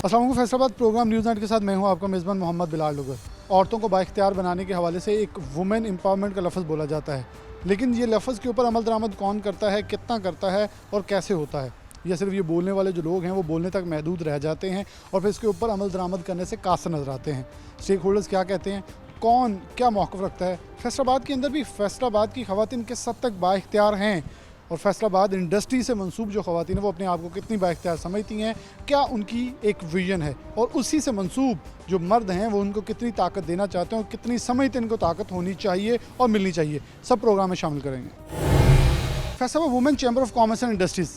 अस्सलाम वालेकुम। Faisalabad programme news night के साथ मैं हूं आपका मेज़बान मोहम्मद बिलाल लुगर। औरतों को बाइख्तियार बनाने के हवाले से एक वुमेन एम्पावरमेंट का लफ्ज़ बोला जाता है, लेकिन ये लफ्ज़ के ऊपर अमल दरामद कौन करता है, कितना करता है और कैसे होता है, या सिर्फ ये बोलने वाले जो लोग हैं वो बोलने तक महदूद रह जाते हैं और फिर इसके ऊपर अमल दरामद करने से कासर नज़र आते हैं। स्टेक होल्डर्स क्या कहते हैं, कौन क्या मौक़िफ़ रखता है, फैसलाबाद के अंदर भी फैसलाबाद की ख़वातीन किस हद तक बाइख्तियार हैं और फैसलाबाद इंडस्ट्री से मंसूब जो ख़वातीन हैं वो अपने आप को कितनी बाइख्तियार समझती हैं, क्या उनकी एक विजन है और उसी से मंसूब जो मर्द हैं वो उनको कितनी ताकत देना चाहते हैं और कितनी समझते इनको ताकत होनी चाहिए और मिलनी चाहिए, सब प्रोग्राम में शामिल करेंगे। Faisalabad women chamber of commerce and industries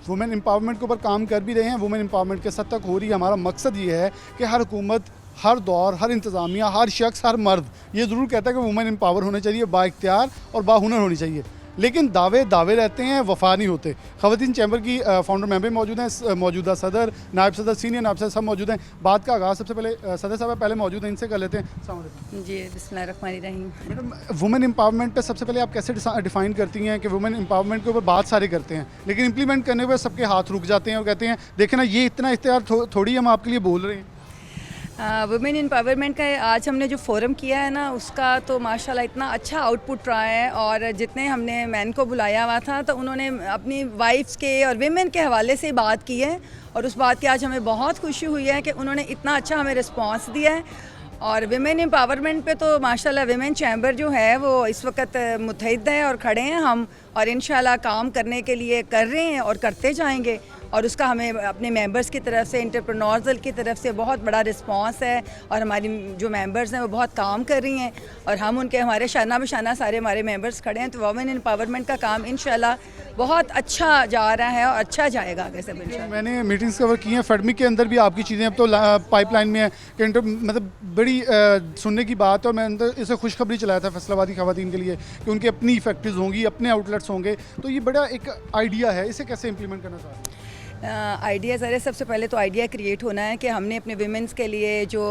women empowerment के ऊपर काम कर भी रहे हैं। वुमेन एम्पावरमेंट किस हद तक हो रही है, हमारा मकसद ये है कि हर हुकूमत, हर दौर, हर इंतज़ामिया, हर शख्स, हर मर्द ये ज़रूर कहता है कि वुमेन एम्पावर होने चाहिए, बाइख्तियार और बाहुनर होनी चाहिए, लेकिन दावे रहते हैं, वफा नहीं होते। ख़वातीन चैम्बर की फाउंडर मेंबर मौजूद हैं, मौजूदा सदर, नायब सदर, सीनियर नायब सदर सब मौजूद हैं। बात का आगाज़ सबसे पहले सदर साहब पहले मौजूद हैं, इनसे कर लेते हैं। अस्सलाम वालेकुम। जी, बिस्मिल्लाहिर्रहमानिर्रहीम। मैडम, वुमेन एम्पावरमेंट पे सबसे पहले आप कैसे डिफ़ाइन करती हैं कि वुमेन एम्पावरमेंट के ऊपर बात सारे करते हैं, लेकिन इंप्लीमेंट करने पर सबके हाथ रुक जाते हैं और कहते हैं देखें ना, ये इतना इख्तियार थोड़ी हम आपके लिए बोल रहे हैं। वुमेन एम्पावरमेंट का आज हमने जो फोरम किया है ना, उसका तो माशाल्लाह इतना अच्छा आउटपुट रहा है और जितने हमने मैन को बुलाया हुआ था तो उन्होंने अपनी वाइफ्स के और वीमेन के हवाले से बात की है और उस बात की आज हमें बहुत खुशी हुई है कि उन्होंने इतना अच्छा हमें रिस्पांस दिया है। और विमेन एम्पावरमेंट पे तो माशाल्लाह विमेन चैम्बर जो है वो इस वक्त मुतहद है और खड़े हैं हम, और इंशाल्लाह काम करने के लिए कर रहे हैं और करते जाएंगे। और उसका हमें अपने मेंबर्स की तरफ से, एंटरप्रेन्योर्स की तरफ से बहुत बड़ा रिस्पांस है और हमारी जो मेंबर्स हैं वो बहुत काम कर रही हैं और हम उनके, हमारे शाना बशाना सारे हमारे मेंबर्स खड़े हैं। तो वुमेन एम्पावरमेंट का काम इंशाल्लाह बहुत अच्छा जा रहा है और अच्छा जाएगा आगे से इंशाल्लाह। मैंने मीटिंग्स कवर की हैं, फेडमिक के अंदर भी आपकी चीज़ें अब तो पाइपलाइन में है कि मतलब बड़ी सुनने की बात है और मैं अंदर इसे खुशखबरी चलाया था फैसलाबादी ख़वातीन के लिए कि उनकी अपनी फैक्ट्रीज होंगी, अपने आउटलेट्स होंगे, तो ये बड़ा एक आइडिया है, इसे कैसे इम्प्लीमेंट करना चाहते हैं? आइडिया ज़रा सबसे पहले तो आइडिया क्रिएट होना है कि हमने अपने विमेंस के लिए जो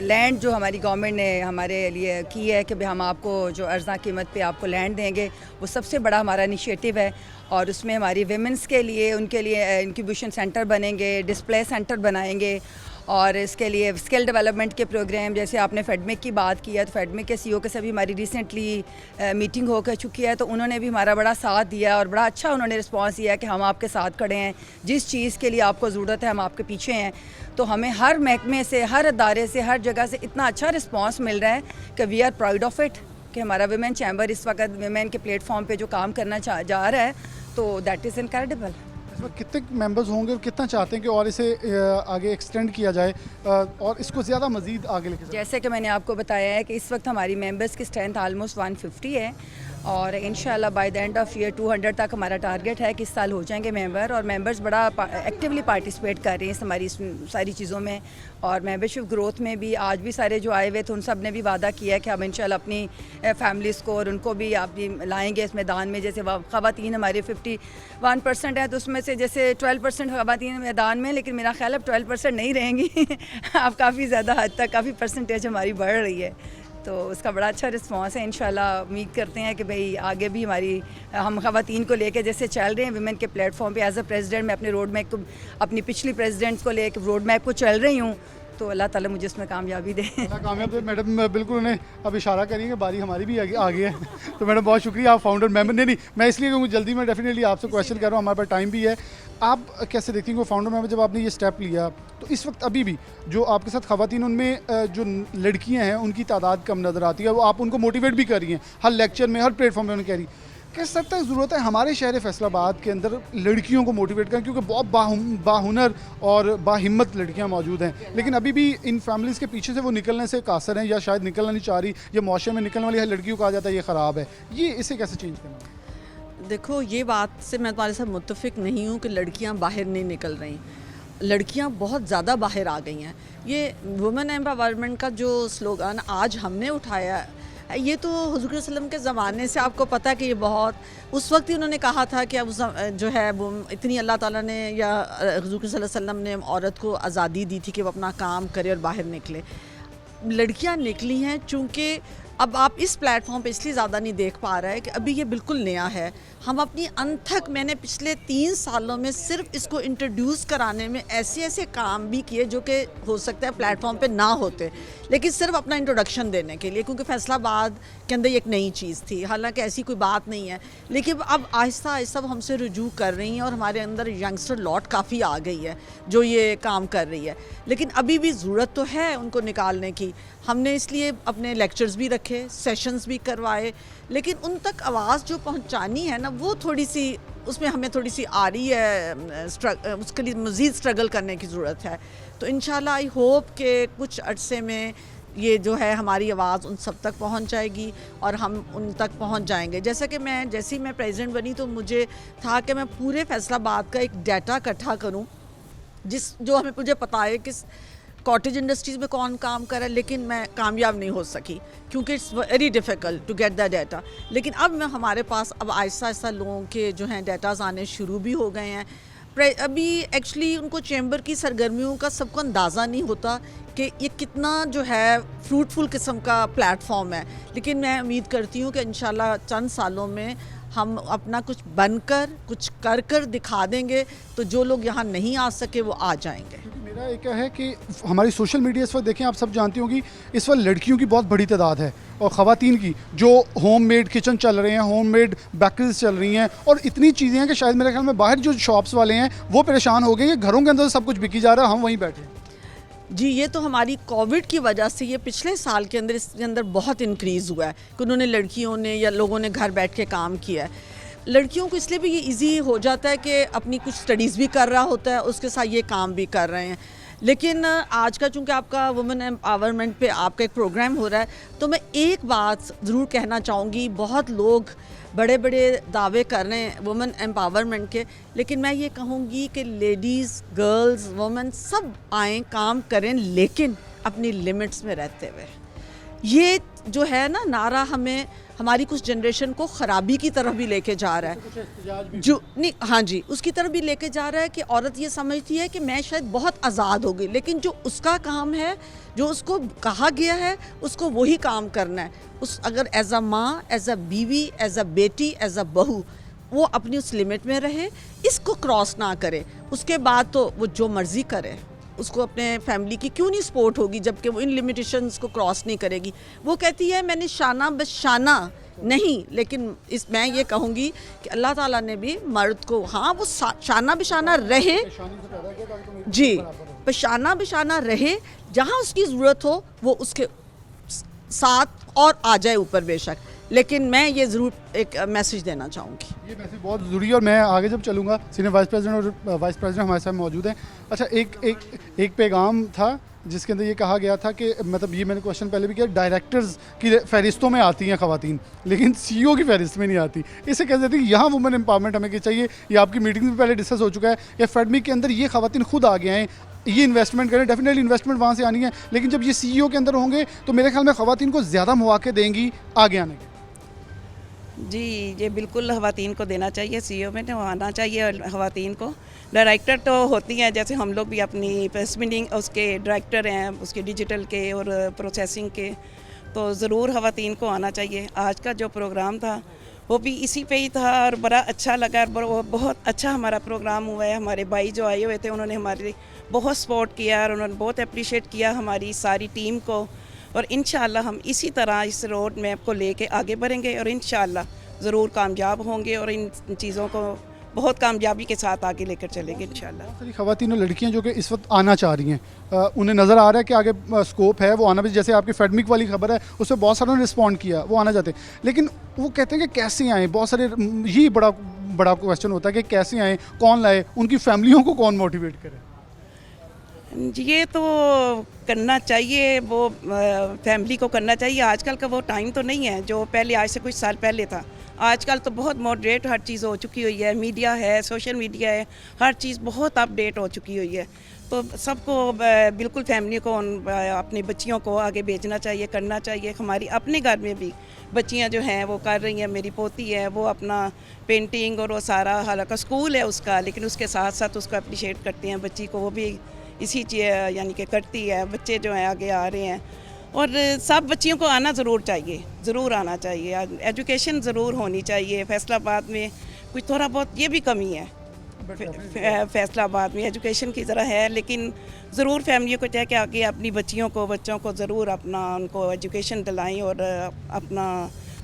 लैंड जो हमारी गवर्नमेंट ने हमारे लिए की है कि भाई हम आपको जो अर्ज़ा कीमत पे आपको लैंड देंगे, वो सबसे बड़ा हमारा इनिशिएटिव है। और उसमें हमारी विमेंस के लिए, उनके लिए इंक्यूबेशन सेंटर बनेंगे, डिस्प्ले सेंटर बनाएंगे और इसके लिए स्किल डेवलपमेंट के प्रोग्राम, जैसे आपने फेडमिक की बात की है तो फेडमिक के सीईओ के साथ भी हमारी रिसेंटली मीटिंग हो कर चुकी है, तो उन्होंने भी हमारा बड़ा साथ दिया और बड़ा अच्छा उन्होंने रिस्पांस दिया कि हम आपके साथ खड़े हैं, जिस चीज़ के लिए आपको ज़रूरत है हम आपके पीछे हैं। तो हमें हर महकमे से, हर अदारे से, हर जगह से इतना अच्छा रिस्पांस मिल रहा है कि we are proud of it कि हमारा विमेन चैम्बर इस वक्त विमेन के प्लेटफॉर्म पर जो काम करना जा रहा है, तो दैट इज़ इनक्रेडिबल। कितने मेंबर्स होंगे और कितना चाहते हैं कि और इसे आगे एक्सटेंड किया जाए और इसको ज़्यादा मज़ीद आगे लेके जाए? जैसे कि मैंने आपको बताया है कि इस वक्त हमारी मेंबर्स की स्ट्रेंथ आलमोस्ट 150 है और इंशाल्लाह by the end of year 200 तक हमारा टारगेट है कि इस साल हो जाएंगे मेंबर, और मेंबर्स बड़ा एक्टिवली पार्टिसिपेट कर रहे हैं हमारी सारी चीज़ों में। और मेंबरशिप ग्रोथ में भी आज भी सारे जो आए हुए थे उन सब ने भी वादा किया कि हम इंशाल्लाह अपनी फैमिलीज़ को और उनको भी आप भी लाएंगे इस मैदान में। जैसे ख़वातीन हमारे 51% है तो उसमें से जैसे 12% ख़वातीन मैदान में, लेकिन मेरा ख्याल अब 12% नहीं रहेंगी अब काफ़ी ज़्यादा हद तक काफ़ी परसेंटेज हमारी बढ़ रही है, तो उसका बड़ा अच्छा रिस्पांस है। इंशाल्लाह उम्मीद करते हैं कि भाई आगे भी हमारी हम ख़वातीन को लेकर जैसे चल रहे हैं विमेन के प्लेटफॉर्म पे, एज अ प्रेसिडेंट मैं अपने रोड मैप को, अपनी पिछली प्रेसिडेंट्स को लेकर रोड मैप को चल रही हूँ, तो अल्लाह ताला मुझे उसमें कामयाबी दे। कामयाब दे मैडम, बिल्कुल उन्हें अब इशारा करेंगे, बारी हमारी भी आ गई है तो मैडम बहुत शुक्रिया, आप फाउंडर मेंबर। नहीं, मैं इसलिए क्योंकि जल्दी में डेफिनेटली आपसे क्वेश्चन कर रहा हूँ, हमारे पास टाइम भी है। आप कैसे देखती हैं फाउंडर मेंबर, जब आपने ये स्टेप लिया तो इस वक्त अभी भी जो आपके साथ ख़वातीन उनमें जो लड़कियाँ हैं उनकी तादाद कम नज़र आती है, वो आप उनको मोटिवेट भी कर रही हैं, हर लेक्चर में, हर प्लेटफॉर्म पर उन्हें कह रही किस हद तक ज़रूरत है हमारे शहर फैसलाबाद के अंदर लड़कियों को मोटिवेट करें, क्योंकि बहुत बाहुनर और बाहिम्मत लड़कियां मौजूद हैं, लेकिन अभी भी इन फैमिलीज़ के पीछे से वो निकलने से कासर हैं या शायद निकलना नहीं चाह रही, या मुआशरे में निकलने वाली लड़कियों को कहा जाता है ये ख़राब है, ये इसे कैसे चेंज करना? देखो, ये बात से मैं तुम्हारे साथ मुत्तफिक नहीं हूँ कि लड़कियाँ बाहर नहीं निकल रही, लड़कियाँ बहुत ज़्यादा बाहर आ गई हैं। ये वुमेन एम्पावरमेंट का जो स्लोगन आज हमने उठाया है, ये तो हुज़ूर सल्लल्लाहु अलैहि वसल्लम के ज़माने से आपको पता है कि ये बहुत, उस वक्त ही उन्होंने कहा था कि अब जो है वो इतनी अल्लाह ताला ने या हुज़ूर सल्लल्लाहु अलैहि वसल्लम ने औरत को आज़ादी दी थी कि वो अपना काम करे और बाहर निकले। लड़कियां निकली हैं चूँकि अब आप इस प्लेटफॉर्म पे इसलिए ज़्यादा नहीं देख पा रहे हैं कि अभी ये बिल्कुल नया है। हम अपनी अनथक मैंने पिछले 3 सालों में सिर्फ इसको इंट्रोड्यूस कराने में ऐसे ऐसे काम भी किए जो कि हो सकता है प्लेटफॉर्म पे ना होते, लेकिन सिर्फ अपना इंट्रोडक्शन देने के लिए, क्योंकि फैसलाबाद के अंदर ये एक नई चीज़ थी। हालांकि ऐसी कोई बात नहीं है, लेकिन अब आहिस्ता आहिस्ता वो हमसे रुजू कर रही हैं और हमारे अंदर यंगस्टर लॉट काफ़ी आ गई है जो ये काम कर रही है। लेकिन अभी भी ज़रूरत तो है उनको निकालने की। हमने इसलिए अपने लेक्चर्स भी रखे, सेशंस भी करवाए, लेकिन उन तक आवाज़ जो पहुंचानी है ना, वो थोड़ी सी उसमें हमें थोड़ी सी आ रही है, उसके लिए मज़ीद स्ट्रगल करने की ज़रूरत है। तो इंशाल्लाह आई होप कि कुछ अरसे में ये जो है हमारी आवाज़ उन सब तक पहुंच जाएगी और हम उन तक पहुंच जाएंगे। जैसे कि जैसे ही मैं प्रेसिडेंट बनी तो मुझे था कि मैं पूरे फैसलाबाद का एक डाटा इकट्ठा करूं, जो मुझे पता है कि कॉटेज इंडस्ट्रीज़ में कौन काम कर रहा है, लेकिन मैं कामयाब नहीं हो सकी क्योंकि it's very difficult to get the data. लेकिन अब हमारे पास अब आहिस्ता आहिस्ता लोगों के जो हैं डाटाज आने शुरू भी हो गए हैं। अभी एक्चुअली उनको चैम्बर की सरगर्मियों का सबको अंदाज़ा नहीं होता कि ये कितना जो है फ्रूटफुल किस्म का प्लेटफॉर्म है। लेकिन मैं उम्मीद करती हूँ कि इंशाल्लाह चंद सालों में हम अपना कुछ बनकर कुछ कर दिखा देंगे, तो जो लोग यहाँ नहीं आ सके वो आ जाएंगे। मेरा एक है कि हमारी सोशल मीडिया इस वक्त देखें, आप सब जानती होंगी इस वक्त लड़कियों की बहुत बड़ी तादाद है और ख़वातीन की जो होममेड किचन चल रहे हैं, होममेड बेकरीज चल रही हैं, और इतनी चीज़ें हैं कि शायद मेरे ख्याल में बाहर जो शॉप्स वाले हैं वो परेशान हो गए कि घरों के अंदर सब कुछ बिकी जा रहा है, हम वहीं बैठे हैं। जी, ये तो हमारी कोविड की वजह से ये पिछले साल के अंदर इसके अंदर बहुत इंक्रीज़ हुआ है कि उन्होंने लड़कियों ने या लोगों ने घर बैठ के काम किया है। लड़कियों को इसलिए भी ये इजी हो जाता है कि अपनी कुछ स्टडीज़ भी कर रहा होता है, उसके साथ ये काम भी कर रहे हैं। लेकिन आज का चूँकि आपका वुमेन एम्पावरमेंट पे आपका एक प्रोग्राम हो रहा है, तो मैं एक बात ज़रूर कहना चाहूँगी। बहुत लोग बड़े बड़े दावे कर रहे हैं वुमेन एम्पावरमेंट के, लेकिन मैं ये कहूँगी कि लेडीज़, गर्ल्स, वुमेन सब आएँ, काम करें, लेकिन अपनी लिमिट्स में रहते हुए। ये जो है ना नारा हमें हमारी कुछ जनरेशन को ख़राबी की तरफ भी लेके जा रहा है, जो नहीं, हाँ जी, उसकी तरफ भी लेके जा रहा है कि औरत ये समझती है कि मैं शायद बहुत आज़ाद हो गई, लेकिन जो उसका काम है, जो उसको कहा गया है, उसको वही काम करना है। उस अगर एज अ माँ, एज अ बीवी, एज अ बेटी, एज अ बहू वो अपनी उस लिमिट में रहे, इसको क्रॉस ना करे। उसके बाद तो वो जो मर्ज़ी करे, उसको अपने फैमिली की क्यों नहीं सपोर्ट होगी जबकि वो इन लिमिटेशंस को क्रॉस नहीं करेगी। वो कहती है मैंने शाना बशाना नहीं, लेकिन मैं ये कहूँगी कि अल्लाह ताला ने भी मर्द को, हाँ वो शाना बिशाना रहे, जी, शाना बिशाना रहे, जहाँ उसकी ज़रूरत हो वो उसके साथ और आ जाए ऊपर बेशक। लेकिन मैं ये ज़रूर एक मैसेज देना चाहूँगी। ये मैसेज बहुत ज़रूरी है और मैं आगे जब चलूँगा, सीनियर वाइस प्रेसिडेंट और वाइस प्रेसिडेंट हमारे साथ मौजूद हैं। अच्छा, एक पैगाम था जिसके अंदर ये कहा गया था कि मतलब ये मैंने क्वेश्चन पहले भी किया, डायरेक्टर्स की फ़हरिस्तों में आती हैं ख़वातीन, लेकिन CEO की फ़हरिस्त में नहीं आती। इसे कह देती है यहाँ वुमेन एम्पावरमेंट हमें चाहिए। ये आपकी मीटिंग में पहले डिस्कस हो चुका है, या फेडमी के अंदर ये ख़वातीन खुद आ गए हैं, ये इन्वेस्टमेंट करें, डेफिनेटली इन्वेस्टमेंट वहाँ से आनी है, लेकिन जब ये CEO के अंदर होंगे तो मेरे ख्याल में ख़वातीन को ज़्यादा मौके देंगी आगे आने के। जी, ये बिल्कुल ख़वातीन को देना चाहिए, CEO में तो आना चाहिए ख़वातीन को। डायरेक्टर तो होती हैं, जैसे हम लोग भी अपनी प्रेस मीटिंग उसके डायरेक्टर हैं, उसके डिजिटल के और प्रोसेसिंग के, तो ज़रूर ख़वातीन को आना चाहिए। आज का जो प्रोग्राम था वो भी इसी पे ही था और बड़ा अच्छा लगा और बहुत अच्छा हमारा प्रोग्राम हुआ है। हमारे भाई जो आए हुए थे उन्होंने हमारी बहुत सपोर्ट किया और उन्होंने बहुत अप्रिशिएट किया हमारी सारी टीम को, और इंशाल्लाह हम इसी तरह इस रोड मैप को लेके आगे बढ़ेंगे और इंशाल्लाह ज़रूर कामयाब होंगे और इन चीज़ों को बहुत कामयाबी के साथ आगे लेकर चलेंगे इंशाल्लाह। बहुत सारी ख़वातीन और लड़कियां जो कि इस वक्त आना चाह रही हैं, उन्हें नज़र आ रहा है कि आगे स्कोप है, वो आना भी, जैसे आपकी फेडमिक वाली खबर है उससे बहुत सारों ने रिस्पॉन्ड किया, वो आना चाहते हैं, लेकिन वो कहते हैं कि कैसे आएँ। बहुत सारे यही बड़ा क्वेश्चन होता है कि कैसे आएँ, कौन लाए, उनकी फैमिलियों को कौन मोटिवेट करे। ये तो करना चाहिए, वो फैमिली को करना चाहिए। आजकल का वो टाइम तो नहीं है जो पहले, आज से कुछ साल पहले था। आजकल तो बहुत मॉडरेट हर चीज़ हो चुकी हुई है, मीडिया है, सोशल मीडिया है, हर चीज़ बहुत अपडेट हो चुकी हुई है। तो सबको बिल्कुल फैमिली को अपनी बच्चियों को आगे भेजना चाहिए, करना चाहिए। हमारी अपने घर में भी बच्चियां जो हैं वो कर रही हैं। मेरी पोती है वो अपना पेंटिंग और वो सारा, हालांकि स्कूल है उसका, लेकिन उसके साथ साथ उसको अप्रिशिएट करती हैं बच्ची को, वो भी इसी यानी कि करती है। बच्चे जो हैं आगे आ रहे हैं और सब बच्चियों को आना ज़रूर चाहिए, ज़रूर आना चाहिए। एजुकेशन ज़रूर होनी चाहिए। फैसलाबाद में कुछ थोड़ा बहुत ये भी कमी है, फैसलाबाद में एजुकेशन की ज़रा है, लेकिन ज़रूर फैमिली को चाहे कि आगे अपनी बच्चों को ज़रूर अपना उनको एजुकेशन दिलाएं और अपना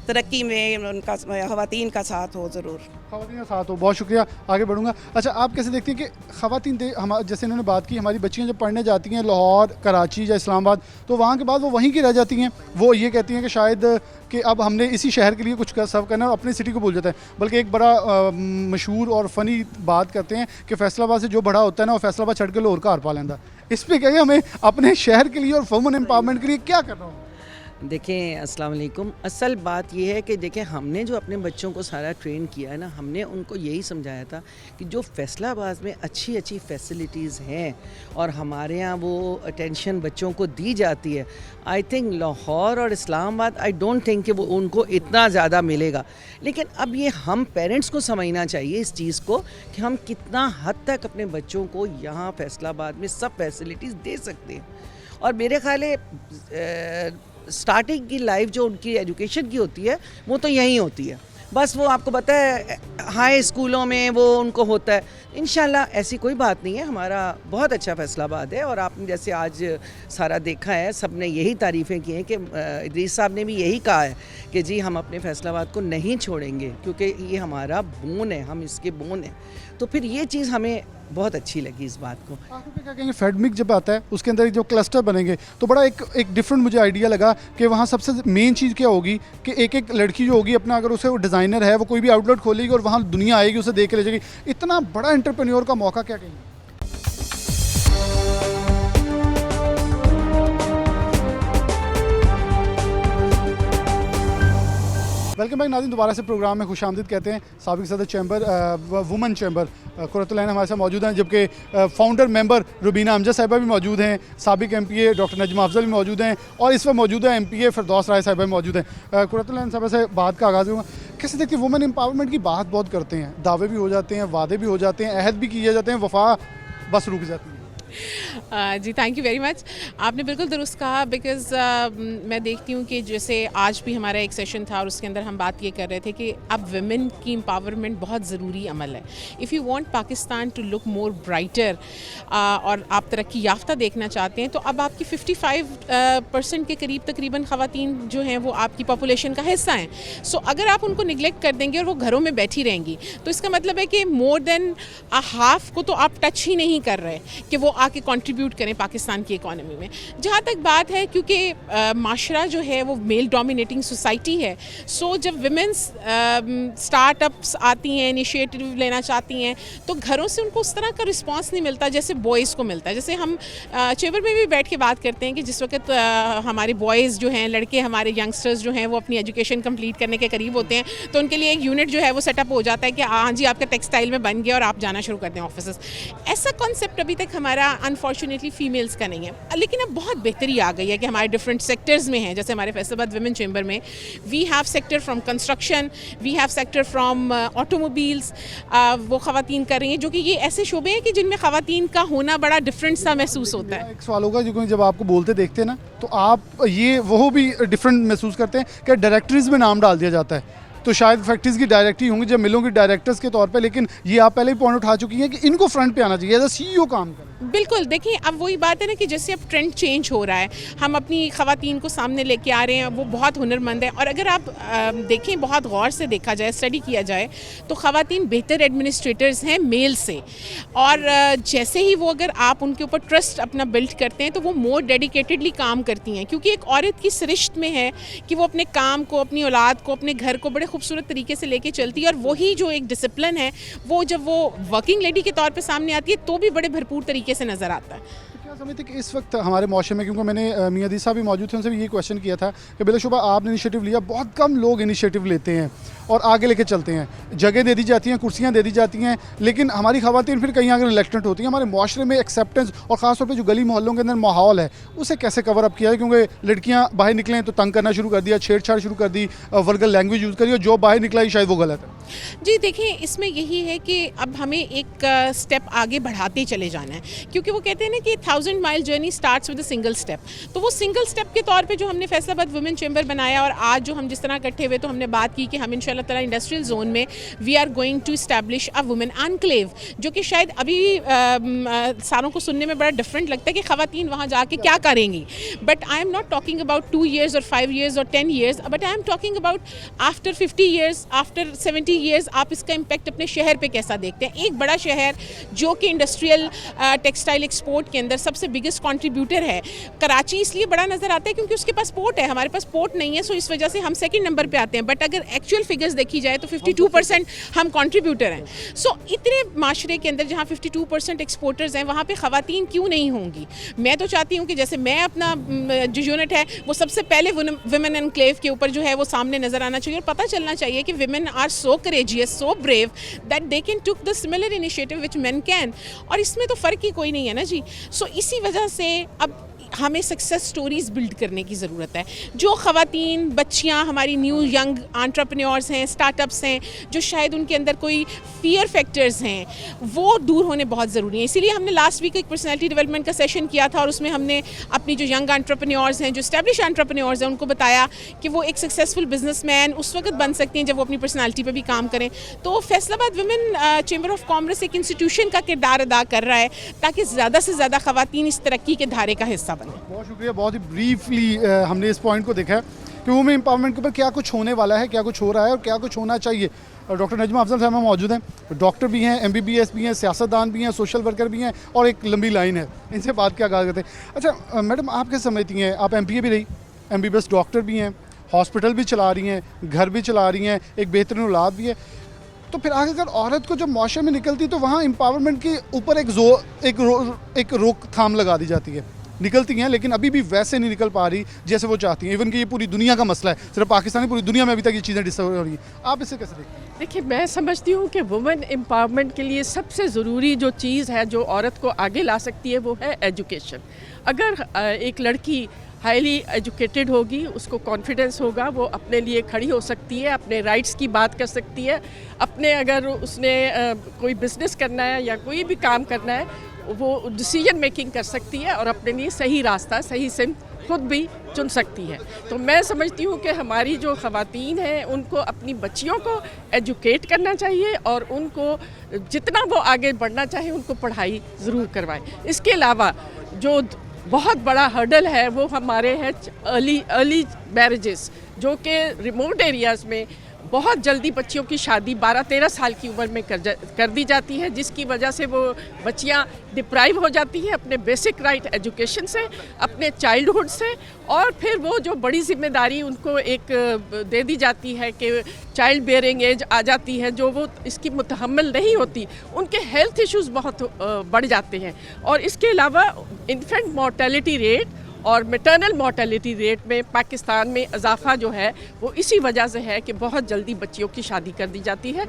तरक्की में उनका ख़वातीन का साथ हो ज़रूर। ख़वातीन का साथ हो। बहुत शुक्रिया, आगे बढ़ूंगा। अच्छा, आप कैसे देखती हैं कि ख़वातीन हम जैसे इन्होंने बात की, हमारी बच्चियां जब पढ़ने जाती हैं लाहौर, कराची या इस्लामाबाद, तो वहाँ के बाद वो वहीं की रह जाती हैं। वो ये कहती हैं कि शायद कि अब हमने इसी शहर के लिए कुछ सर्व करना है, अपनी सिटी को भूल जाता है। बल्कि एक बड़ा मशहूर और फ़नी बात करते हैं कि फैसलाबाद से जो बड़ा होता है ना, वो फैसलाबाद छड़ के लाहौर का हार पा लेंदा। इस पर कहिए हमें अपने शहर के लिए और वुमेन एम्पावरमेंट के लिए क्या करना होगा? देखें, अस्सलाम वालेकुम। असल बात यह है कि देखें, हमने जो अपने बच्चों को सारा ट्रेन किया है ना, हमने उनको यही समझाया था कि जो फैसलाबाद में अच्छी अच्छी फैसिलिटीज़ हैं और हमारे यहाँ वो अटेंशन बच्चों को दी जाती है, आई थिंक लाहौर और इस्लामाबाद, आई डोंट थिंक कि वो उनको इतना ज़्यादा मिलेगा। लेकिन अब ये हम पेरेंट्स को समझना चाहिए इस चीज़ को कि हम कितना हद तक अपने बच्चों को यहाँ फैसलाबाद में सब फैसिलिटीज़ दे सकते हैं। और मेरे ख्याल है स्टार्टिंग की लाइफ जो उनकी एजुकेशन की होती है वो तो यहीं होती है। बस वो आपको पता है हाई स्कूलों में वो उनको होता है। इंशाल्लाह ऐसी कोई बात नहीं है, हमारा बहुत अच्छा फैसलाबाद है। और आपने जैसे आज सारा देखा है, सब ने यही तारीफ़ें की हैं कि इदरीस साहब ने भी यही कहा है कि जी हम अपने फैसलाबाद को नहीं छोड़ेंगे क्योंकि ये हमारा बोन है, हम इसके बोन हैं। तो फिर ये चीज़ हमें बहुत अच्छी लगी इस बात को। आखिर में क्या कहेंगे, फेडमिक जब आता है उसके अंदर जो क्लस्टर बनेंगे तो बड़ा एक डिफरेंट मुझे आइडिया लगा कि वहाँ सबसे मेन चीज़ क्या होगी कि एक लड़की जो होगी अपना, अगर उसे वो डिज़ाइनर है, वो कोई भी आउटलेट खोलेगी और वहाँ दुनिया आएगी, उसे देख के ले जाएगी। इतना बड़ा एंटरप्रेन्योर का मौका, क्या कहेंगे? वेलकम बैक नाज़रीन, दोबारा से प्रोग्राम में खुशामदीद कहते हैं। साबिक सदर चैम्बर वुमेन चैम्बर कुरतुल हमारे साथ मौजूद हैं, जबकि फाउंडर मेंबर रुबीना अमजद साहिबा भी मौजूद हैं, साबिक MPA डॉक्टर नजमा अफजल भी मौजूद हैं और इस वक्त मौजूद है MPA फिरदौस राय साहिबा भी मौजूद हैं। कुरतुल साहिबा से बात का आगाज़ हुआ। कैसे देखते हैं, वुमेन एम्पावरमेंट की बात बहुत करते हैं, दावे भी हो जाते हैं, वादे भी हो जाते हैं, अहद भी किए जाते हैं, वफा बस रुक जाती है। जी थैंक यू वेरी मच। आपने बिल्कुल दुरुस्त कहा, बिकॉज़ मैं देखती हूँ कि जैसे आज भी हमारा एक सेशन था और उसके अंदर हम बात ये कर रहे थे कि अब वुमेन की एम्पावरमेंट बहुत ज़रूरी अमल है। If you want Pakistan to look more brighter और आप तरक्की याफ्ता देखना चाहते हैं, तो अब आपकी 55% के करीब तकरीबन ख़वातीन जो हैं वो आपकी पॉपुलेशन का हिस्सा हैं। सो अगर आप उनको निगलेक्ट कर देंगे और वो घरों में बैठी रहेंगी, तो इसका मतलब है कि मोर देन हाफ को तो आप टच ही नहीं कर रहे कि वो आके कंट्रीब्यूट करें पाकिस्तान की इकॉनमी में। जहाँ तक बात है, क्योंकि माशरा जो है वो मेल डोमिनेटिंग सोसाइटी है, सो जब विमेंस स्टार्टअप्स आती हैं, इनिशिएटिव लेना चाहती हैं, तो घरों से उनको उस तरह का रिस्पांस नहीं मिलता जैसे बॉयज़ को मिलता है। जैसे हम चेंबर में भी बैठ के बात करते हैं कि जिस वक्त हमारे बॉयज़ जो हैं, लड़के हमारे यंगस्टर्स जो हैं, वो अपनी एजुकेशन कंप्लीट करने के करीब होते हैं, तो उनके लिए एक यूनिट जो है वो सेटअप हो जाता है कि हाँ जी आपका टेक्सटाइल में बन गया और आप जाना शुरू कर दें ऑफिस। ऐसा कॉन्सेप्ट अभी तक हमारा अनफॉर्चुनेटली फीमेल्स का नहीं है, लेकिन अब बहुत बेहतरी आ गई है कि हमारे डिफरेंट सेक्टर्स में हैं। जैसे हमारे फैसलाबाद वुमेन चैम्बर में we have sector from construction, we have sector from automobiles, वो ख़वातीन कर रही हैं, जो कि ये ऐसे शोबे हैं कि जिनमें ख़वातीन का होना बड़ा डिफरेंट सा महसूस होता है। एक सवाल होगा, जो जब आपको बोलते देखते हैं ना, तो आप ये वो भी डिफरेंट महसूस करते हैं कि डायरेक्टरीज में नाम डाल दिया जाता है, तो शायद फैक्ट्रीज़ की डायरेक्टरी होंगी जब मिलों की डायरेक्टर्स के तौर पे, लेकिन ये आप पहले ही पॉइंट उठा चुकी हैं कि इनको फ्रंट पे आना चाहिए, एज अ CEO काम करें। बिल्कुल, देखिए अब वही बात है ना कि जैसे अब ट्रेंड चेंज हो रहा है, हम अपनी ख़वातीन को सामने लेके आ रहे हैं, वो बहुत हुनरमंद है। और अगर आप देखें, बहुत गौर से देखा जाए, स्टडी किया जाए, तो ख़वातीन बेहतर एडमिनिस्ट्रेटर्स हैं मेल से। और जैसे ही वो, अगर आप उनके ऊपर ट्रस्ट अपना बिल्ड करते हैं, तो वो मोर डेडिकेटेडली काम करती हैं, क्योंकि एक औरत की सरिश्त में है कि वो अपने काम को, अपनी औलाद को, अपने घर को बड़े खूबसूरत तरीके से लेके चलती है। और वही जो एक डिसिप्लिन है, वो जब वो वर्किंग लेडी के तौर पर सामने आती है, तो भी बड़े भरपूर तरीके से नज़र आता है। तो क्या समझते कि इस वक्त हमारे माशरे में, क्योंकि मैंने मियां अदीस साहब भी मौजूद थे, उनसे भी ये क्वेश्चन किया था कि बिलाशुबा आपने इनिशिएटिव लिया, बहुत कम लोग इनिशिएटिव लेते हैं और आगे लेके चलते हैं, जगह दे दी जाती हैं, कुर्सियां दे दी जाती हैं, लेकिन हमारी ख़वातीन फिर कहीं आगे रिलेक्टेंट होती हैं। हमारे माशरे में एक्सेप्टेंस और ख़ासतौर पर जो गली मोहल्लों के अंदर माहौल है, उसे कैसे कवर अप किया है? क्योंकि लड़कियाँ बाहर निकलें तो तंग करना शुरू कर दिया, छेड़छाड़ शुरू कर दी, वर्गल लैंग्वेज यूज़ करी, और जो बाहर निकला ही शायद वो गलत है। जी देखिए, इसमें यही है कि अब हमें एक स्टेप आगे बढ़ाते चले जाना है, क्योंकि वो कहते हैं ना कि 1000 mile journey starts with a single step. तो वो सिंगल स्टेप के तौर पे जो हमने फैसलाबाद वुमेन चैम्बर बनाया, और आज जो हम जिस तरह इकट्ठे हुए तो हमने बात की कि हम इंशाल्लाह ताला इंडस्ट्रियल जोन में we are going to establish a women enclave, जो कि शायद अभी सारों को सुनने में बड़ा डिफरेंट लगता है कि ख़वातीन वहाँ जाके क्या करेंगी, but I am not talking about 2 years और 5 years और 10 years, but I am talking about after 50 years, after 70 years आप इसका इम्पैक्ट अपने शहर पे कैसा देखते हैं। एक बड़ा शहर जो कि इंडस्ट्रियल टेक्सटाइल एक्सपोर्ट के अंदर सबसे बिगेस्ट कंट्रीब्यूटर है, कराची इसलिए बड़ा नज़र आता है क्योंकि उसके पास पोर्ट है, हमारे पास पोर्ट नहीं है, सो इस वजह से हम सेकंड नंबर पे आते हैं, बट अगर एक्चुअल फिगर्स देखी जाए तो 52% हम कंट्रीब्यूटर हैं। सो इतने माशरे के अंदर जहाँ 52% एक्सपोर्टर्स हैं, वहाँ पे ख़वातीन क्यों नहीं होंगी। मैं तो चाहती हूँ कि जैसे मैं अपना जो यूनिट है वो सबसे पहले वुमेन एनक्लेव के ऊपर जो है वो सामने नज़र आना चाहिए, और पता चलना चाहिए कि women are so courageous, so brave that they can took the similar initiative which men can, और इसमें तो फ़र्क ही कोई नहीं है ना जी। सो इसी वजह से अब हमें सक्सेस स्टोरीज़ बिल्ड करने की ज़रूरत है। जो ख़वातीन बच्चियाँ हमारी न्यू यंग एंटरप्रेन्योर्स हैं, स्टार्टअप्स हैं, जो शायद उनके अंदर कोई फियर फैक्टर्स हैं, वो दूर होने बहुत ज़रूरी है। इसीलिए हमने लास्ट वीक एक पर्सनैलिटी डेवलपमेंट का सेशन किया था, और उसमें हमने अपनी जो यंग एंटरप्रेन्योर्स हैं, जो स्टैब्लिश एंटरप्रेन्योर्स हैं, उनको बताया कि वो एक सक्सेसफुल बिजनेसमैन उस वक्त बन सकते हैं जब वो अपनी पर्सनैलिटी पर भी काम करें। तो Faisalabad women chamber of commerce एक इंस्टीट्यूशन का किरदार अदा कर रहा है ताकि ज़्यादा से ज़्यादा ख़वातीन इस तरक्की के धारे का हिस्सा। बहुत शुक्रिया। बहुत ही ब्रीफली हमने इस पॉइंट को देखा है कि वुमेन एम्पावरमेंट के ऊपर क्या कुछ होने वाला है, क्या कुछ हो रहा है और क्या कुछ होना चाहिए। डॉक्टर नजमा अफजल साहब मौजूद हैं, डॉक्टर भी हैं, MBBS भी हैं, सियासतदान भी हैं, सोशल वर्कर भी हैं, और एक लंबी लाइन है। इनसे बात क्या आगाज़ करते हैं। अच्छा मैडम, आप क्या समझती हैं, आप MPA भी रही, MBBS डॉक्टर भी हैं, हॉस्पिटल भी चला रही हैं, घर भी चला रही हैं, एक बेहतरीन औलाद भी है, तो फिर आगे अगर औरत को जब माशरे में निकलती तो वहाँ एम्पावरमेंट के ऊपर एक रोकथाम लगा दी जाती है। निकलती हैं लेकिन अभी भी वैसे नहीं निकल पा रही जैसे वो चाहती हैं। इवन कि ये पूरी दुनिया का मसला है, सिर्फ पाकिस्तान, पूरी दुनिया में अभी तक ये चीज़ें डिस्टर्ब हो रही हैं। आप इसे कैसे देखते हैं? देखिए, मैं समझती हूँ कि वुमेन एम्पावरमेंट के लिए सबसे ज़रूरी जो चीज़ है जो औरत को आगे ला सकती है वो है एजुकेशन। अगर एक लड़की हाईली एजुकेटेड होगी, उसको कॉन्फिडेंस होगा, वो अपने लिए खड़ी हो सकती है, अपने राइट्स की बात कर सकती है, अपने अगर उसने कोई बिज़नेस करना है या कोई भी काम करना है वो डिसीजन मेकिंग कर सकती है और अपने लिए सही रास्ता, सही सिमत खुद भी चुन सकती है। तो मैं समझती हूँ कि हमारी जो ख़वातीन हैं उनको अपनी बच्चियों को एजुकेट करना चाहिए और उनको जितना वो आगे बढ़ना चाहे उनको पढ़ाई ज़रूर करवाएं। इसके अलावा जो बहुत बड़ा हर्डल है वो हमारे है अर्ली मैरिजेस, जो कि रिमोट एरियाज़ में बहुत जल्दी बच्चियों की शादी 12-13 साल की उम्र में कर दी जाती है, जिसकी वजह से वो बच्चियां डिप्राइव हो जाती हैं अपने बेसिक राइट एजुकेशन से, अपने चाइल्डहुड से, और फिर वो जो बड़ी जिम्मेदारी उनको एक दे दी जाती है कि चाइल्ड बेयरिंग एज आ जाती है, जो वो इसकी मुतहम्मिल नहीं होती, उनके हेल्थ इश्यूज़ बहुत बढ़ जाते हैं। और इसके अलावा इन्फेंट मोर्टेलिटी रेट और मैटरनल मोर्टेलिटी रेट में पाकिस्तान में इजाफा जो है वो इसी वजह से है कि बहुत जल्दी बच्चियों की शादी कर दी जाती है।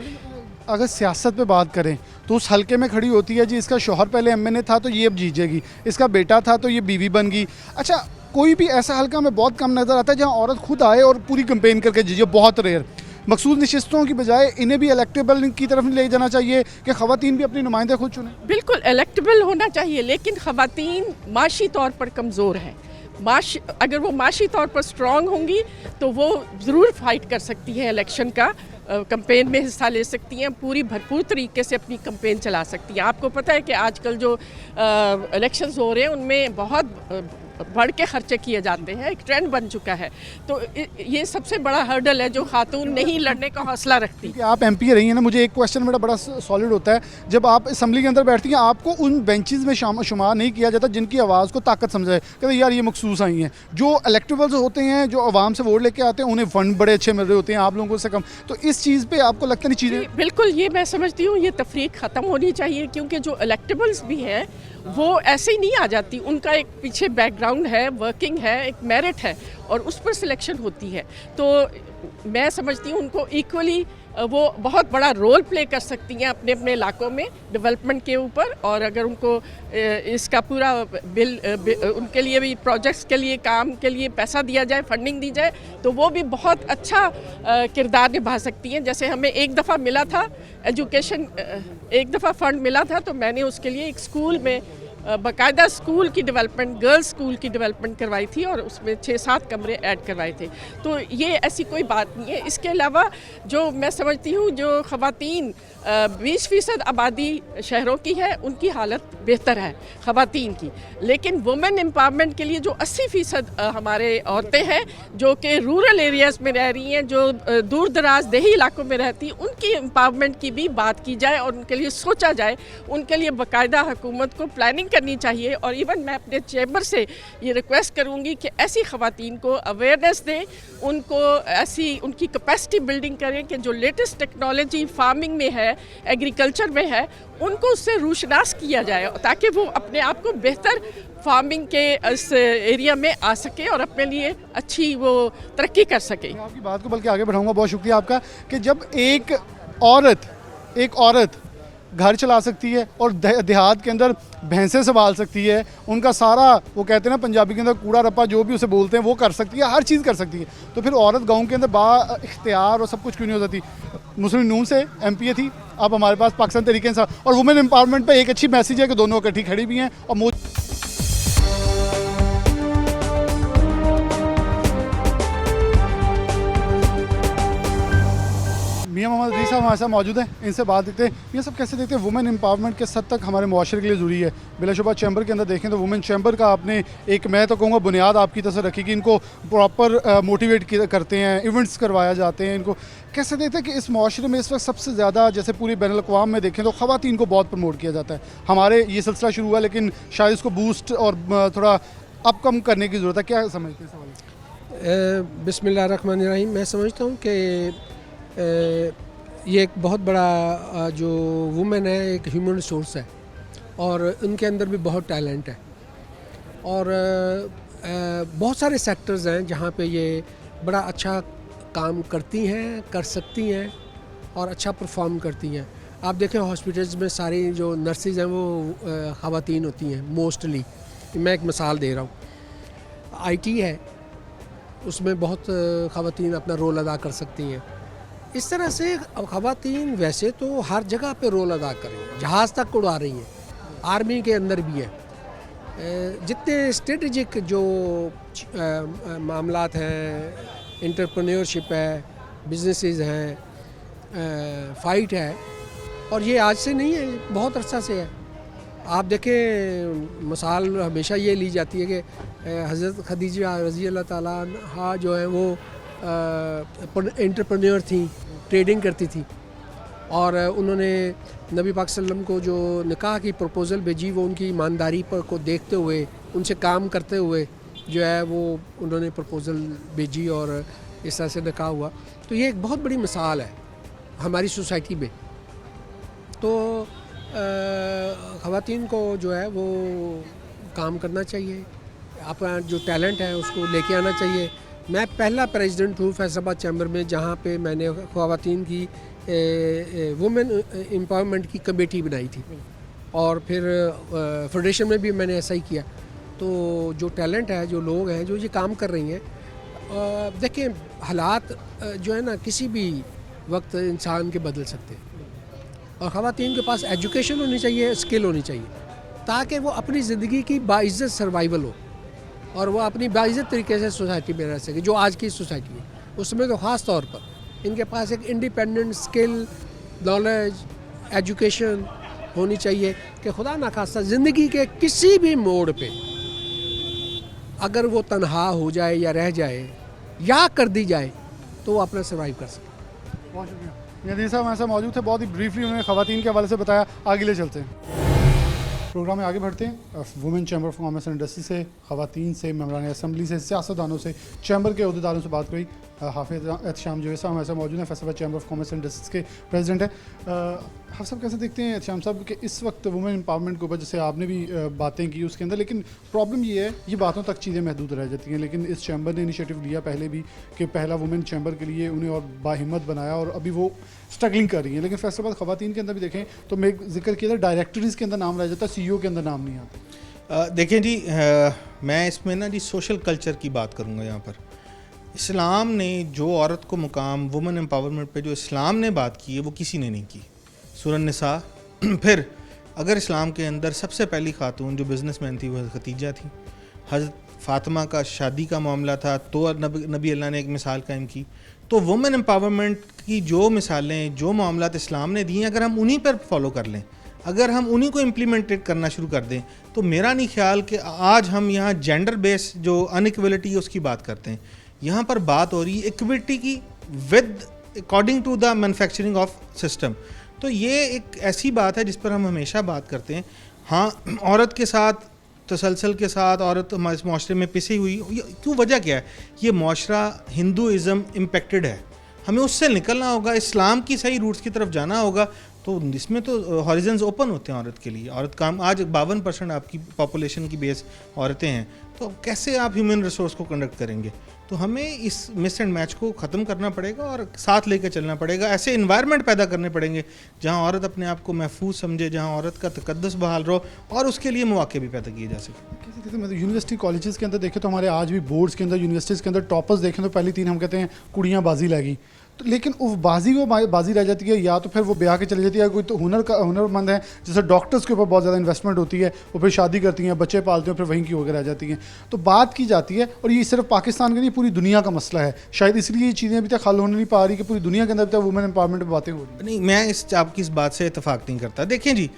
अगर सियासत पे बात करें तो उस हलके में खड़ी होती है जी, इसका शौहर पहले MNA था तो ये अब जीतेगी, इसका बेटा था तो ये बीवी बन गई। अच्छा, कोई भी ऐसा हलका में बहुत कम नज़र आता है जहाँ औरत खुद आए और पूरी कंपेन करके जीजे, बहुत रेयर। मखसूस नशिस्तों की बजाय इन्हें भी इलेक्टेबल की तरफ ले जाना चाहिए कि ख़वातीन भी अपनी नुमाइंदे खुद चुनें। बिल्कुल इलेक्टेबल होना चाहिए, लेकिन ख़वातीन माशी तौर पर कमज़ोर हैं। अगर वो माशी तौर पर स्ट्रॉन्ग होंगी तो वो ज़रूर फाइट कर सकती हैं, इलेक्शन का कैंपेन में हिस्सा ले सकती हैं, पूरी भरपूर तरीके से अपनी कैंपेन चला सकती हैं। आपको पता है कि आजकल जो इलेक्शंस हो रहे हैं उनमें बहुत बढ़ के खर्चे किए जाते हैं, एक ट्रेंड बन चुका है। तो ये सबसे बड़ा हर्डल है जो खातून नहीं लड़ने का हौसला रखती। आप MPA रही हैं ना, मुझे एक क्वेश्चन मेरा बड़ा सॉलिड होता है, जब आप असम्बली के अंदर बैठती हैं आपको उन बेंचेस में शुमार नहीं किया जाता जिनकी आवाज़ को ताकत समझाए, कहते यार ये मखसूस आई हैं। जो इलेक्टेबल्स होते हैं, जो आवाम से वोट लेके आते हैं, उन्हें फंड बड़े अच्छे मिल रहे होते हैं, आप लोगों से कम। तो इस चीज़ पर आपको लगता नहीं चीज़ें? बिल्कुल, ये मैं समझती हूँ ये तफरीक ख़त्म होनी चाहिए, क्योंकि जो इलेक्टेबल्स भी हैं वो ऐसे ही नहीं आ जाती, उनका एक पीछे बैकग्राउंड है, वर्किंग है, एक मेरिट है, और उस पर सिलेक्शन होती है। तो मैं समझती हूँ उनको इक्वली वो बहुत बड़ा रोल प्ले कर सकती हैं अपने अपने इलाकों में डेवलपमेंट के ऊपर। और अगर उनको इसका पूरा बिल उनके लिए भी प्रोजेक्ट्स के लिए काम के लिए पैसा दिया जाए, फंडिंग दी जाए, तो वो भी बहुत अच्छा किरदार निभा सकती हैं। जैसे हमें एक दफ़ा मिला था एजुकेशन, एक दफ़ा फंड मिला था, तो मैंने उसके लिए एक स्कूल में बाकायदा स्कूल की डेवलपमेंट, गर्ल्स स्कूल की डेवलपमेंट करवाई थी और उसमें 6-7 कमरे ऐड करवाए थे। तो ये ऐसी कोई बात नहीं है। इसके अलावा जो मैं समझती हूँ जो ख़वातीन 20% आबादी शहरों की है, उनकी हालत बेहतर है ख़वातीन की, लेकिन वुमेन एम्पावरमेंट के लिए जो 80% हमारे औरतें हैं जो कि रूरल एरियाज़ में रह रही हैं, जो दूर दराज देही इलाकों में रहती हैं, उनकी एम्पावरमेंट की भी बात की जाए और उनके लिए सोचा जाए। उनके लिए बाकायदा हुकूमत को प्लानिंग करनी चाहिए। और इवन मैं अपने चैम्बर से ये रिक्वेस्ट करूँगी कि ऐसी ख़वातीन को अवेयरनेस दें, उनको ऐसी उनकी कैपेसिटी बिल्डिंग करें कि जो लेटेस्ट टेक्नोलॉजी फार्मिंग में है, एग्रीकल्चर में है, उनको उससे रूशनास किया जाए ताकि वो अपने आप को बेहतर फार्मिंग के इस एरिया में आ सके और अपने लिए अच्छी वो तरक्की कर सके। मैं आपकी बात को बल्कि आगे बढ़ाऊंगा। बहुत शुक्रिया आपका कि जब एक औरत घर चला सकती है और देहात के अंदर भैंसें संभाल सकती है, उनका सारा वो कहते हैं ना पंजाबी के अंदर कूड़ा रप्पा जो भी उसे बोलते हैं वो कर सकती है, हर चीज़ कर सकती है, तो फिर औरत गांव के अंदर बा-इख्तियार और सब कुछ क्यों नहीं हो जाती। मुस्लिम नून से MPA थी, अब हमारे पास पाकिस्तान तरीके इंसाफ। और वुमेन एम्पावरमेंट पे एक अच्छी मैसेज है कि दोनों इकट्ठी खड़ी भी हैं और मियाँ मोहम्मद अली साहब हमारे साथ मौजूद हैं, इनसे बात देखते हैं ये सब कैसे देखते हैं वुमेन एम्पावरमेंट किस हद तक हमारे मुआशरे के लिए ज़रूरी है। बिलाशुबा चैम्बर के अंदर देखें तो वुमेन चैम्बर का आपने एक, मैं तो कहूँगा बुनियाद आपकी तरफ से रखी कि इनको प्रॉपर मोटिवेट करते हैं, इवेंट्स करवाया जाते हैं। इनको कैसे देखते हैं कि इस मुआशरे में इस वक्त सबसे ज़्यादा जैसे पूरी बैनुल अक़वाम में देखें तो ख़वातीन को बहुत प्रमोट किया जाता है। हमारे ये सिलसिला शुरू हुआ लेकिन शायद इसको बूस्ट और थोड़ा अप कम करने की ज़रूरत है, क्या समझते हैं सवाल? बिस्मिल्लाहिर्रहमानिर्रहीम। मैं समझता हूँ कि ये एक बहुत बड़ा जो वुमेन है एक ह्यूमन रिसोर्स है और उनके अंदर भी बहुत टैलेंट है और बहुत सारे सेक्टर्स हैं जहाँ पे ये बड़ा अच्छा काम करती हैं, कर सकती हैं और अच्छा परफॉर्म करती हैं। आप देखें हॉस्पिटल्स में सारी जो नर्सेज हैं वो ख़वातीन होती हैं मोस्टली। मैं एक मिसाल दे रहा हूँ, IT है उसमें बहुत ख़वातीन अपना रोल अदा कर सकती हैं। इस तरह से ख़वातीन वैसे तो हर जगह पे रोल अदा कर रही हैं, जहाज़ तक उड़ा रही हैं, आर्मी के अंदर भी है। जितने स्ट्रेटजिक जो मामलात हैं, एंटरप्रेन्योरशिप है, बिजनेसेस हैं, फ़ाइट है, और ये आज से नहीं है, बहुत अरसा से है। आप देखें मिसाल हमेशा ये ली जाती है कि हज़रत खदीजा रज़ी अल्लाह ताला अन्हा जो है वो एंटरप्रेन्योर थी, ट्रेडिंग करती थी और उन्होंने नबी पाक सल्लम को जो निकाह की प्रपोज़ल भेजी वो उनकी ईमानदारी पर को देखते हुए, उनसे काम करते हुए जो है वो उन्होंने प्रपोज़ल भेजी और इस तरह से निकाह हुआ। तो ये एक बहुत बड़ी मिसाल है हमारी सोसाइटी में। तो ख़वातीन को जो है वो काम करना चाहिए, अपना जो टैलेंट है उसको लेके आना चाहिए। मैं पहला प्रेसिडेंट हूँ फैसलाबाद चैम्बर में जहाँ पे मैंने ख़वातीन की वुमेन एम्पावरमेंट की कमेटी बनाई थी और फिर फेडरेशन में भी मैंने ऐसा ही किया। तो जो टैलेंट है, जो लोग हैं जो ये काम कर रही हैं, देखें हालात जो है ना किसी भी वक्त इंसान के बदल सकते हैं और ख़वातीन के पास एजुकेशन होनी चाहिए, स्किल होनी चाहिए ताकि वो अपनी ज़िंदगी की बाइज़्ज़त सर्वाइवल हो और वो अपनी बाइज़्ज़त तरीके से सोसाइटी में रह सके। जो आज की सोसाइटी है उसमें तो ख़ास तौर पर इनके पास एक इंडिपेंडेंट स्किल, नॉलेज, एजुकेशन होनी चाहिए कि खुदा न खास्ता ज़िंदगी के किसी भी मोड़ पे अगर वो तन्हा हो जाए या रह जाए या कर दी जाए तो वो अपना सर्वाइव कर सके। बहुत शुक्रिया। नदीर साहब ऐसा मौजूद थे, बहुत ही ब्रीफली उन्होंने ख़वातीन के हवाले से बताया। आगे ले चलते हैं, प्रोग्राम में आगे बढ़ते हैं। Women chamber of commerce and industry से, ख़वातीन से, मेंबरान असम्बली से, सियासतदानों से, चैम्बर के अहदेदारों से बात करी। हाफिज़ एहतशाम जो है साहब हमारे साथ मौजूद है, Faisalabad chamber of commerce and industries के प्रेसिडेंट है। हाफिज़ साहब कैसे देखते हैं एहतशाम साहब कि इस वक्त वुमेन एम्पावरमेंट के ऊपर जैसे आपने भी बातें की उसके अंदर, लेकिन प्रॉब्लम ये है ये बातों तक चीज़ें महदूद रह जाती हैं, लेकिन इस चैम्बर ने इनिशिएटिव लिया पहले भी कि पहला वुमेन चैम्बर के लिए उन्हें और बाहिम्मत बनाया और अभी वो स्ट्रगलिंग कर रही हैं। लेकिन फैसलाबाद ख़वातीन के अंदर भी देखें तो मैं जिक्र किया था डायरेक्टरीज़ के अंदर नाम रह जाता है, CEO के अंदर नाम नहीं आता। देखें जी, मैं इसमें ना जी सोशल कल्चर की बात करूँगा। यहाँ पर इस्लाम ने जो औरत को मुकाम वुमेन एम्पावरमेंट पे जो इस्लाम ने बात की है वो किसी ने नहीं की। सूरह निसा फिर अगर इस्लाम के अंदर सबसे पहली खातून जो बिज़नेसमैन थी वह खतीजा थी। हज़रत फ़ातिमा का शादी का मामला था तो नबी अल्लाह ने एक मिसाल कायम की। तो वुमेन एम्पावरमेंट की जो मिसालें जो मामलात इस्लाम ने दी हैं, अगर हम उन्हीं पर फॉलो कर लें, अगर हम उन्हीं को इम्प्लीमेंटेड करना शुरू कर दें, तो मेरा नहीं ख्याल कि आज हम यहाँ जेंडर बेस जो अनइक्वलिटी है उसकी बात करते हैं। यहाँ पर बात हो रही है इक्विटी की with according to the manufacturing of system. तो ये एक ऐसी बात है जिस पर हम हमेशा बात करते हैं। हाँ, औरत के साथ तसलसल के साथ औरत हमारे माशरे में पिसी हुई क्यों, वजह क्या है? ये माशरा हिंदुइज़्म इम्पेक्टेड है, हमें उससे निकलना होगा, इस्लाम की सही रूट्स की तरफ जाना होगा। तो इसमें तो हॉरिजन्स ओपन होते हैं औरत के लिए। औरत काम आज 52% आपकी पॉपुलेशन की बेस औरतें हैं, तो कैसे आप ह्यूमन रिसोर्स को कंडक्ट करेंगे? तो हमें इस मिस एंड मैच को ख़त्म करना पड़ेगा और साथ लेकर चलना पड़ेगा। ऐसे इन्वायरमेंट पैदा करने पड़ेंगे जहां औरत अपने आप को महफूज समझे, जहां औरत का तकद्दुस बहाल रहो और उसके लिए मौके भी पैदा किए जा सकें। कैसे मतलब यूनिवर्सिटी कॉलेजेस के अंदर देखें तो हमारे आज भी बोर्ड्स के अंदर यूनिवर्सिटीज़ के अंदर टॉपर्स देखें तो पहली 3 हम कहते हैं कुड़ियाँ बाजी लाएगी, तो लेकिन वो बाजी रह जाती है या तो फिर वो ब्याह के चली जाती है। कोई तो हुनरमंद है, जैसे डॉक्टर्स के ऊपर बहुत ज़्यादा इन्वेस्टमेंट होती है, वो फिर शादी करती हैं, बच्चे पालते हैं, फिर वहीं की होकर रह जाती हैं। तो बात की जाती है और ये सिर्फ पाकिस्तान का नहीं पूरी दुनिया का मसला है। शायद इसलिए ये चीज़ें अभी तक हल होने नहीं पा रही कि पूरी दुनिया के अंदर अभी तक वुमेन एम्पावरमेंट पर बातें हो रही। नहीं, मैं आपकी इस बात से इतफाक़ नहीं करता। देखें जी,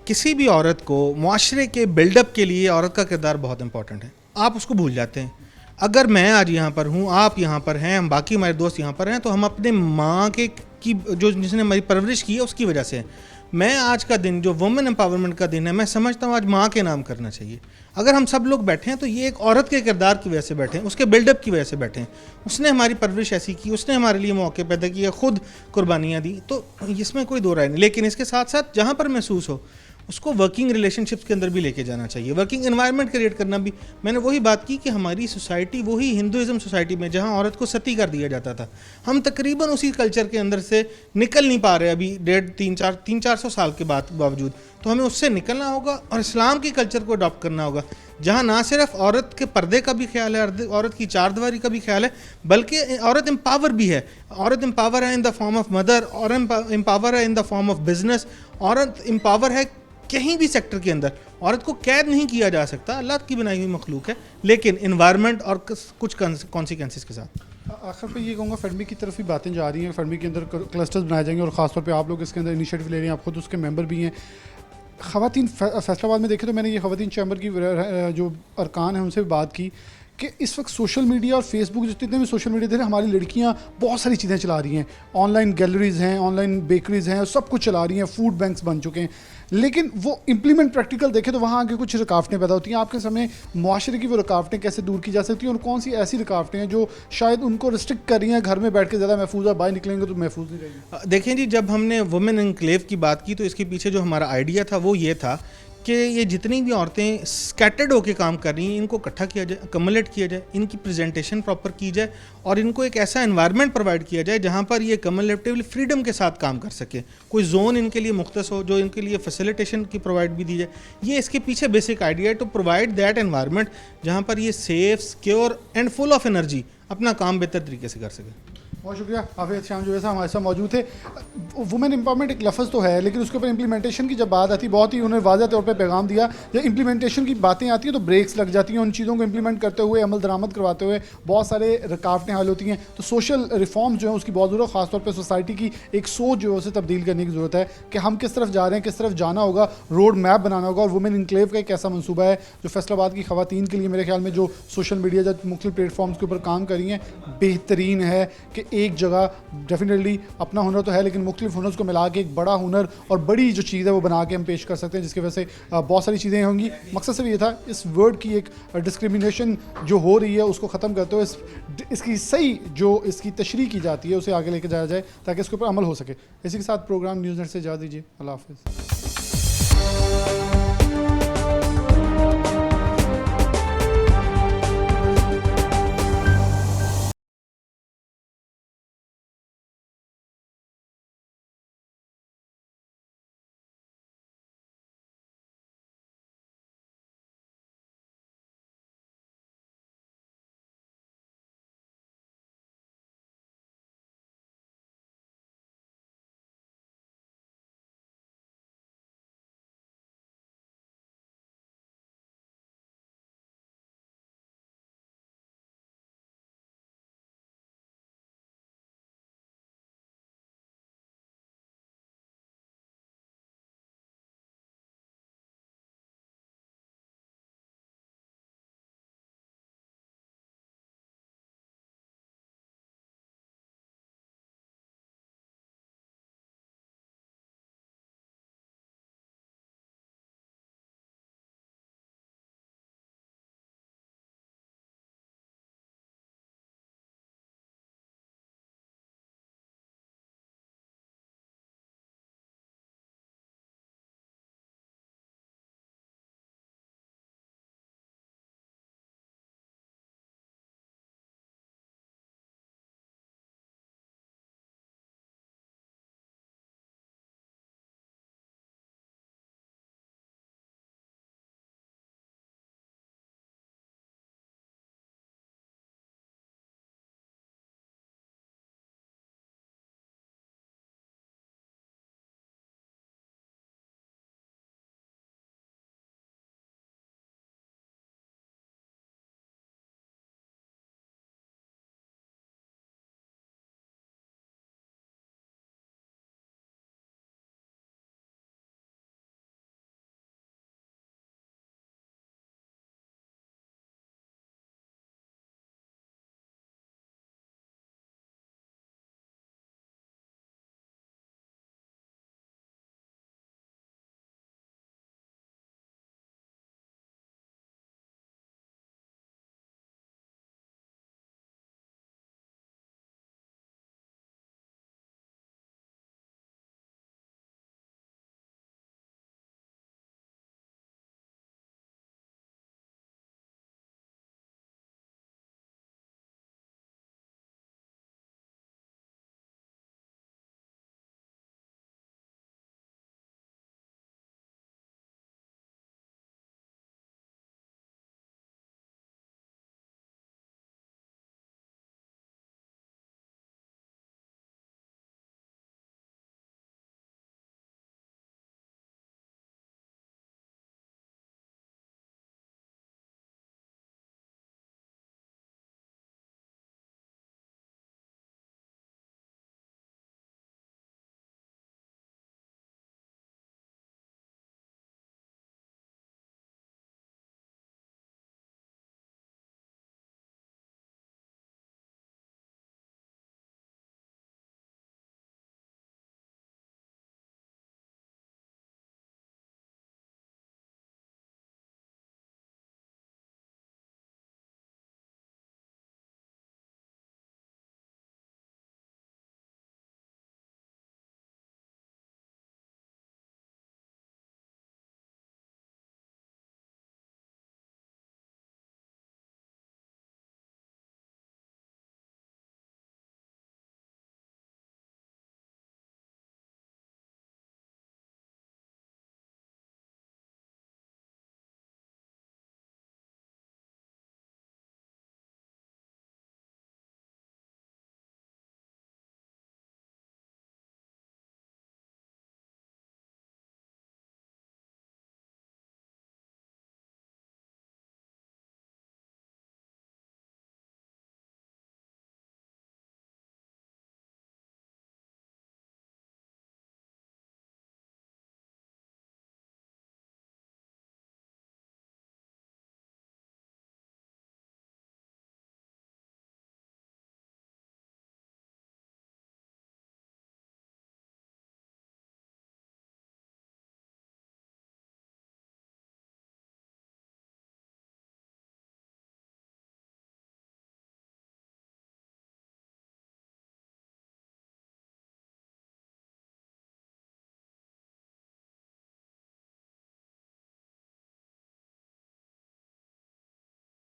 किसी भी औरत को माशरे के बिल्डअप के लिए औरत का किरदार बहुत इंपॉर्टेंट है, आप उसको भूल जाते हैं। अगर मैं आज यहाँ पर हूँ, आप यहाँ पर हैं, हम बाकी हमारे दोस्त यहाँ पर हैं, तो हम अपने माँ के की जो जिसने हमारी परवरिश की है उसकी वजह से। मैं आज का दिन जो वुमेन एम्पावरमेंट का दिन है, मैं समझता हूँ आज माँ के नाम करना चाहिए। अगर हम सब लोग बैठे हैं तो ये एक औरत के किरदार की वजह से बैठे हैं, उसके बिल्डअप की वजह से बैठे हैं। उसने हमारी परवरिश ऐसी की, उसने हमारे लिए मौके पैदा किए, खुद कुर्बानियाँ दी, तो इसमें कोई दो राय नहीं। लेकिन इसके साथ साथ जहाँ पर महसूस हो उसको वर्किंग रिलेशनशिप्स के अंदर भी लेके जाना चाहिए, वर्किंग एनवायरनमेंट क्रिएट करना भी। मैंने वही बात की कि हमारी सोसाइटी वही हिंदुइज्म सोसाइटी में जहां औरत को सती कर दिया जाता था, हम तकरीबन उसी कल्चर के अंदर से निकल नहीं पा रहे अभी 300-400 साल के बावजूद। तो हमें उससे निकलना होगा और इस्लाम की कल्चर को अडॉप्ट करना होगा, जहाँ ना सिर्फ औरत के पर्दे का भी ख्याल है, औरत की चारदीवारी का भी ख्याल है, बल्कि औरत एम्पावर भी है। औरत एम्पावर है in the form of mother, और एम्पावर है in the form of business. औरत एम्पावर है कहीं भी सेक्टर के अंदर। औरत को कैद नहीं किया जा सकता, अल्लाह की बनाई हुई मखलूक है, लेकिन इन्वायरमेंट और कुछ कॉन्सिक्वेंसेस के साथ। आखिर पे ये कहूँगा फैडमी की तरफ भी बातें जा रही हैं, फैडमी के अंदर क्लस्टर्स बनाए जाएंगे और ख़ासतौर पे आप लोग इसके अंदर इनिशिएटिव ले रहे हैं, आप खुद उसके मेंबर भी हैं। ख़वातीन फैसलाबाद में देखें तो मैंने ये ख़वातीन चैम्बर की जो अरकान हैं उनसे भी बात की कि इस वक्त सोशल मीडिया और फेसबुक जितने भी सोशल मीडिया थे, हमारी लड़कियां बहुत सारी चीज़ें चला रही हैं, ऑनलाइन गैलरीज़ हैं, ऑनलाइन बेकरीज़ हैं, सब कुछ चला रही हैं, फूड बैंक्स बन चुके हैं, लेकिन वो इम्प्लीमेंट प्रैक्टिकल देखें तो वहाँ आगे कुछ रुकावटें पैदा होती हैं। आपके समय मुआशरे की वो रुकावटें कैसे दूर की जा सकती हैं और कौन सी ऐसी रुकावटें हैं जो शायद उनको रिस्ट्रिक्ट कर रही हैं, घर में बैठ के ज़्यादा महफूज है, बाहर निकलेंगे तो महफूज नहीं रहेंगे? देखें जी, जब हमने वुमेन एनक्लेव की बात की तो इसके पीछे जो हमारा आइडिया था वो ये था कि ये जितनी भी औरतें स्कैटर्ड होकर काम कर रही हैं, इनको इकट्ठा किया जाए, कम्युलेट किया जाए, इनकी प्रेजेंटेशन प्रॉपर की जाए और इनको एक ऐसा एनवायरनमेंट प्रोवाइड किया जाए जहाँ पर ये कम्युलेटिवली फ्रीडम के साथ काम कर सके। कोई जोन इनके लिए मुख्तस हो जो इनके लिए फैसिलिटेशन की प्रोवाइड भी दी जाए। ये इसके पीछे बेसिक आइडिया है, टू प्रोवाइड दैट एनवायरनमेंट जहाँ पर ये safe, secure and full of energy अपना काम बेहतर तरीके से कर सके। बहुत शुक्रिया। हाफिज़ शाम जो ऐसा हमारे साथ मौजूद थे। वुमेन एम्पावरमेंट एक लफ्ज़ तो है, लेकिन उसके ऊपर इम्प्लीमेंटेशन की जब बात आती है, बहुत ही उन्होंने वाज़ह तौर पे पैगाम दिया, जब इम्प्लीमेंटेशन की बातें आती हैं तो ब्रेक्स लग जाती हैं। उन चीज़ों को इम्प्लीमेंट करते हुए, अमल दरामद करवाते हुए बहुत सारे रुकावटें हल होती हैं। तो सोशल रिफॉर्म्स जो हैं उसकी बहुत ज़रूरत, ख़ासतौर पर सोसाइटी की एक सोच जो है उसे तब्दील करने की ज़रूरत है कि हम किस तरफ जा रहे हैं, किस तरफ जाना होगा, रोड मैप बनाना होगा। और वुमेन इनक्लेव का एक ऐसा मनसूबा है जो फैसलाबाद की ख़वातीन के लिए मेरे ख्याल में जो सोशल मीडिया जो मुख्तलिफ प्लेटफॉर्म्स के ऊपर काम कर रही हैं बेहतरीन है कि एक जगह डेफिनेटली अपना हुनर तो है, लेकिन मुख्तलिफ हुनर्स को मिला के एक बड़ा हुनर और बड़ी जो चीज़ है वो बना के हम पेश कर सकते हैं, जिसकी वजह से बहुत सारी चीज़ें होंगी। मकसद सिर्फ ये था इस वर्ड की एक डिस्क्रिमिनेशन जो हो रही है उसको ख़त्म करते हुए इसकी सही जो इसकी तशरीह की जाती है उसे आगे लेके जाया जाए ताकि इसके ऊपर अमल हो सके। इसी के साथ प्रोग्राम न्यूज़ नेट से इजाज़त दीजिए। अल्लाह हाफ़िज़।